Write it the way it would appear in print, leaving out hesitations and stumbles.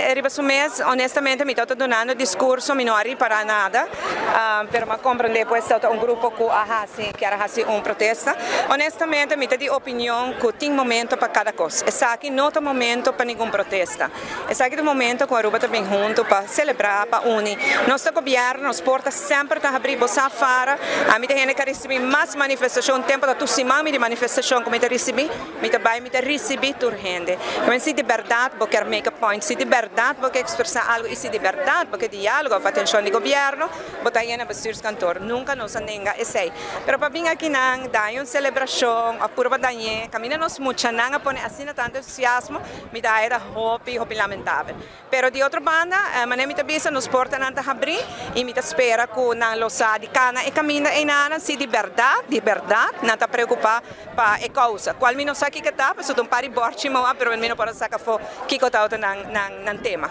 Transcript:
arriva su mês, honestamente mi sto donando discorso, mi non arriva para nada, per ma comprende poi è stato un gruppo che era un protesta. Honestamente mi di opinione che tem momento para cada cosa. E sa que não tem momento para nenhum protesta. E sa que tem momento com a Aruba também junto para celebrar, para unir. Nosso governo nos porta sempre a abrir bossa fora. A mim tem que receber mais manifestação, tempo da tusimami de manifestação que me recebi, me vai me receber urgente. Mas se de verdade vou querer make a point, se de verdade vou querer expressar algo e se de verdade vou querer diálogo, atenção do governo, vou estar na bestuurskantoor. Nunca nos anenga e sei. Pero para vir aqui não, dá uma celebração, a pura danhe, caminha nos mucha não a pone assim tanto entusiasmo, me dá era hopi lamentável. Pero de outra banda, mané me tabisa nos porta nanta abrir e me espera que na losa de cana e caminha e nana se de verdade, não tá preocupar para a causa. Qual me não sabe que tá, porque um pari borchi mo, pero me não para sacar fo que tá outra nan tema.